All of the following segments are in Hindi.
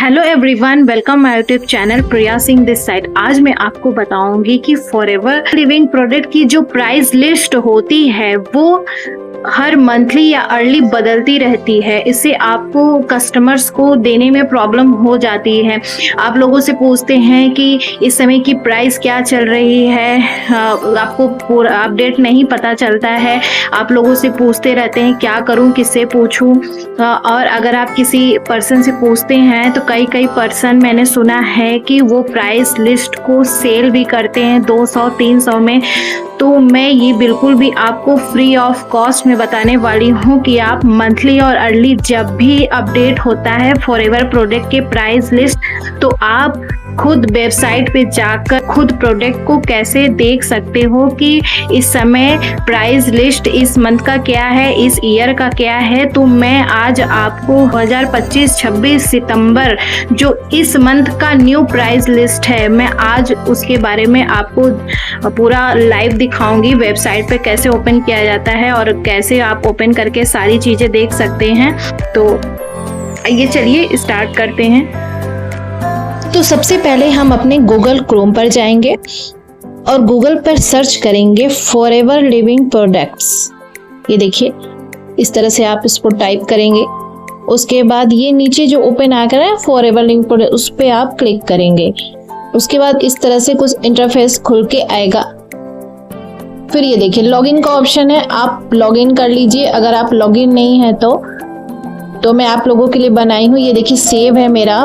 Hello everyone, welcome my YouTube channel Priya Singh this side. आज मैं आपको बताऊंगी कि फॉरएवर लिविंग प्रोडक्ट की जो प्राइस लिस्ट होती है वो हर मंथली या अर्ली बदलती रहती है। इससे आपको कस्टमर्स को देने में प्रॉब्लम हो जाती है। आप लोगों से पूछते हैं कि इस समय की प्राइस क्या चल रही है, आपको पूरा अपडेट नहीं पता चलता है। आप लोगों से पूछते रहते हैं क्या करूं, किससे पूछूं। और अगर आप किसी पर्सन से पूछते हैं तो कई पर्सन मैंने सुना है कि वो प्राइस लिस्ट को सेल भी करते हैं 200-300 में। तो मैं ये बिल्कुल भी आपको फ्री ऑफ कॉस्ट में बताने वाली हूँ कि आप मंथली और अर्ली जब भी अपडेट होता है फॉरएवर प्रोडक्ट के प्राइस लिस्ट, तो आप खुद वेबसाइट पे जाकर खुद प्रोडक्ट को कैसे देख सकते हो कि इस समय प्राइस लिस्ट इस मंथ का क्या है, इस ईयर का क्या है। तो मैं आज आपको 2025-26 सितंबर जो इस मंथ का न्यू प्राइस लिस्ट है, मैं आज उसके बारे में आपको पूरा लाइव दिखाऊंगी। वेबसाइट पे कैसे ओपन किया जाता है और कैसे आप ओपन करके सारी चीज़ें देख सकते हैं। तो ये चलिए स्टार्ट करते हैं। तो सबसे पहले हम अपने गूगल क्रोम पर जाएंगे और गूगल पर सर्च करेंगे फॉरएवर लिविंग प्रोडक्ट्स। ये देखिए, इस तरह से आप इसको टाइप करेंगे। उसके बाद ये नीचे जो ओपन आ रहा है फॉरएवर लिविंग प्रोडक्ट, उस पर आप क्लिक करेंगे। उसके बाद इस तरह से कुछ इंटरफेस खुल के आएगा। फिर ये देखिए लॉगिन का ऑप्शन है, आप लॉगिन कर लीजिए। अगर आप लॉगिन नहीं है तो मैं आप लोगों के लिए बनाई हूँ। ये देखिए सेव है मेरा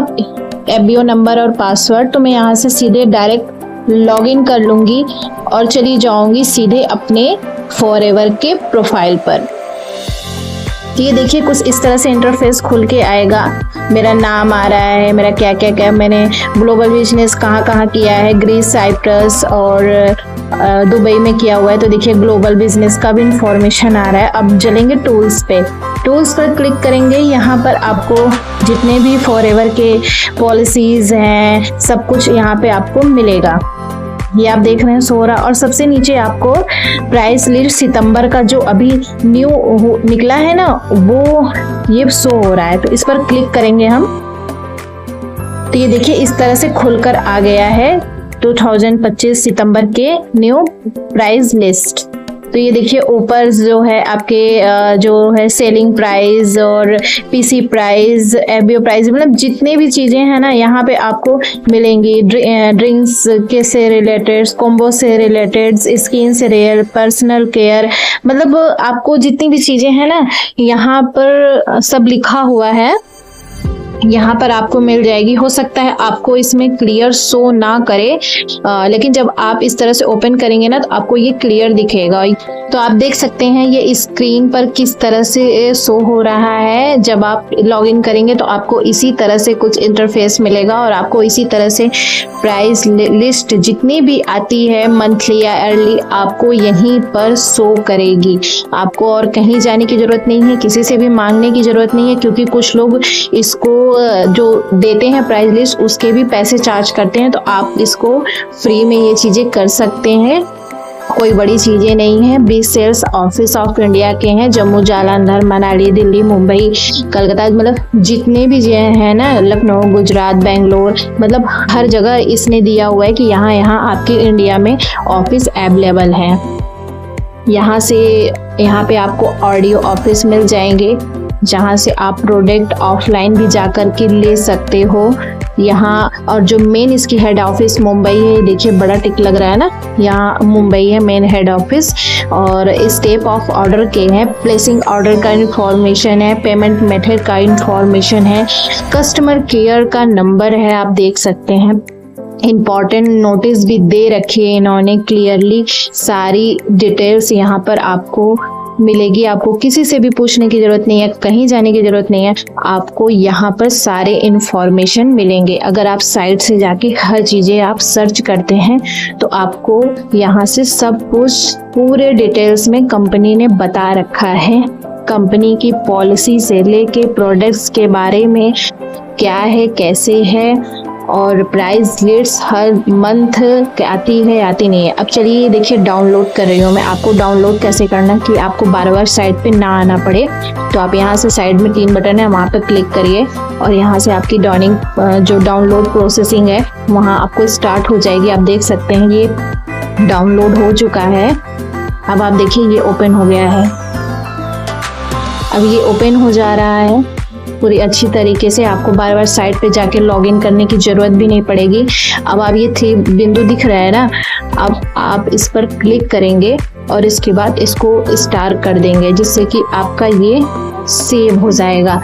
FBO नंबर और पासवर्ड, तो मैं यहाँ से सीधे डायरेक्ट लॉगिन कर लूँगी और चली जाऊँगी सीधे अपने फॉरएवर के प्रोफाइल पर। ये देखिए कुछ इस तरह से इंटरफेस खुल के आएगा। मेरा नाम आ रहा है, मेरा क्या मैंने ग्लोबल बिजनेस कहाँ किया है, ग्रीस, साइप्रस और दुबई में किया हुआ है। तो देखिए ग्लोबल बिजनेस का भी इंफॉर्मेशन आ रहा है। अब चलेंगे टूल्स पे। टूल्स पर क्लिक करेंगे। यहाँ पर आपको जितने भी फॉरएवर के पॉलिसीज हैं सब कुछ यहाँ पे आपको मिलेगा। ये आप देख रहे हैं 16 और सबसे नीचे आपको प्राइस लिस्ट सितंबर का जो अभी न्यू निकला है ना, वो ये शो हो रहा है। तो इस पर क्लिक करेंगे हम। तो ये देखिए इस तरह से खुलकर आ गया है 2025 सितंबर के न्यू प्राइस लिस्ट। तो ये देखिए ऊपर जो है आपके जो है सेलिंग प्राइस और PC प्राइस, FBO प्राइस, मतलब जितने भी चीज़ें हैं ना यहाँ पे आपको मिलेंगी। ड्रिंक्स के से रिलेटेड, कॉम्बो से रिलेटेड, स्किन से रिलेटेड, पर्सनल केयर, मतलब आपको जितनी भी चीज़ें हैं ना यहाँ पर सब लिखा हुआ है। यहाँ पर आपको मिल जाएगी। हो सकता है आपको इसमें क्लियर शो ना करे, लेकिन जब आप इस तरह से ओपन करेंगे ना तो आपको ये क्लियर दिखेगा। तो आप देख सकते हैं ये स्क्रीन पर किस तरह से शो हो रहा है। जब आप लॉगिन करेंगे तो आपको इसी तरह से कुछ इंटरफेस मिलेगा और आपको इसी तरह से प्राइस लिस्ट जितनी भी आती है मंथली या अर्ली आपको यहीं पर शो करेगी। आपको और कहीं जाने की जरूरत नहीं है, किसी से भी मांगने की जरूरत नहीं है, क्योंकि कुछ लोग इसको जो देते हैं प्राइस लिस्ट उसके भी पैसे चार्ज करते हैं। तो आप इसको फ्री में ये चीजें कर सकते हैं, कोई बड़ी चीजें नहीं है। 20 सेल्स ऑफिस ऑफ इंडिया के हैं, जम्मू, जालंधर, मनाली, दिल्ली, मुंबई, कलकत्ता, मतलब जितने भी जगह है ना, लखनऊ, गुजरात, बेंगलोर, मतलब हर जगह इसने दिया हुआ है कि यहाँ आपके इंडिया में ऑफिस अवेलेबल है। यहाँ पे आपको ऑडियो ऑफिस मिल जाएंगे जहाँ से आप प्रोडक्ट ऑफलाइन भी जाकर के ले सकते हो। यहाँ और जो मेन इसकी हेड ऑफिस मुंबई है, देखिए बड़ा टिक लग रहा है ना, यहाँ मुंबई है मेन हेड ऑफिस। और स्टेप ऑफ ऑर्डर के हैं, प्लेसिंग ऑर्डर का इंफॉर्मेशन है, पेमेंट मेथड का इंफॉर्मेशन है, कस्टमर केयर का नंबर है, आप देख सकते हैं। इम्पॉर्टेंट नोटिस भी दे रखी है इन्होंने क्लियरली, सारी डिटेल्स यहाँ पर आपको मिलेगी। आपको किसी से भी पूछने की जरूरत नहीं है, कहीं जाने की जरूरत नहीं है, आपको यहाँ पर सारे इंफॉर्मेशन मिलेंगे। अगर आप साइट से जाके हर चीज़ें आप सर्च करते हैं तो आपको यहाँ से सब कुछ पूरे डिटेल्स में कंपनी ने बता रखा है। कंपनी की पॉलिसी से लेके प्रोडक्ट्स के बारे में क्या है, कैसे है, और प्राइस लिस्ट हर मंथ आती है आती नहीं है। अब चलिए देखिए डाउनलोड कर रही हूँ मैं। आपको डाउनलोड कैसे करना कि आपको बार बार साइट पे ना आना पड़े, तो आप यहाँ से साइड में 3 बटन है वहाँ पर क्लिक करिए और यहाँ से आपकी जो डाउनलोड प्रोसेसिंग है वहाँ आपको स्टार्ट हो जाएगी। आप देख सकते हैं ये डाउनलोड हो चुका है। अब आप देखिए ये ओपन हो गया है। अब ये ओपन हो जा रहा है पूरी अच्छी तरीके से। आपको बार बार साइट पे जाके लॉगिन करने की जरूरत भी नहीं पड़ेगी। अब आप ये 3 बिंदु दिख रहा है ना, अब आप इस पर क्लिक करेंगे और इसके बाद इसको स्टार कर देंगे जिससे कि आपका ये सेव हो जाएगा।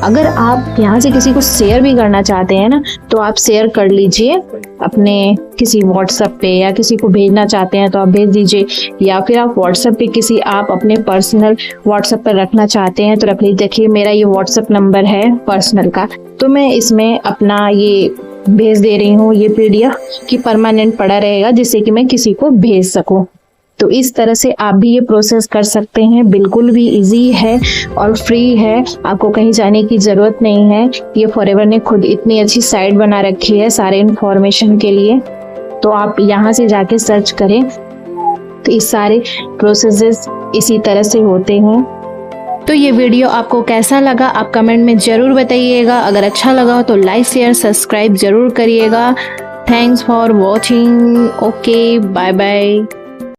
अगर आप यहाँ से किसी को शेयर भी करना चाहते हैं ना, तो आप शेयर कर लीजिए अपने किसी व्हाट्सएप पे, या किसी को भेजना चाहते हैं तो आप भेज दीजिए, या फिर आप व्हाट्सएप पे किसी आप अपने पर्सनल व्हाट्सएप पर रखना चाहते हैं तो रख लीजिए। देखिए मेरा ये व्हाट्सएप नंबर है पर्सनल का, तो मैं इसमें अपना ये भेज दे रही हूँ ये PDF कि परमानेंट पड़ा रहेगा जिससे कि मैं किसी को भेज सकूँ। तो इस तरह से आप भी ये प्रोसेस कर सकते हैं। बिल्कुल भी इजी है और फ्री है, आपको कहीं जाने की ज़रूरत नहीं है। ये फॉरएवर ने खुद इतनी अच्छी साइट बना रखी है सारे इन्फॉर्मेशन के लिए, तो आप यहाँ से जाके सर्च करें। तो इस सारे प्रोसेसेस इसी तरह से होते हैं। तो ये वीडियो आपको कैसा लगा आप कमेंट में ज़रूर बताइएगा। अगर अच्छा लगा हो तो लाइक शेयर सब्सक्राइब ज़रूर करिएगा। Thanks for watching. Okay, bye bye.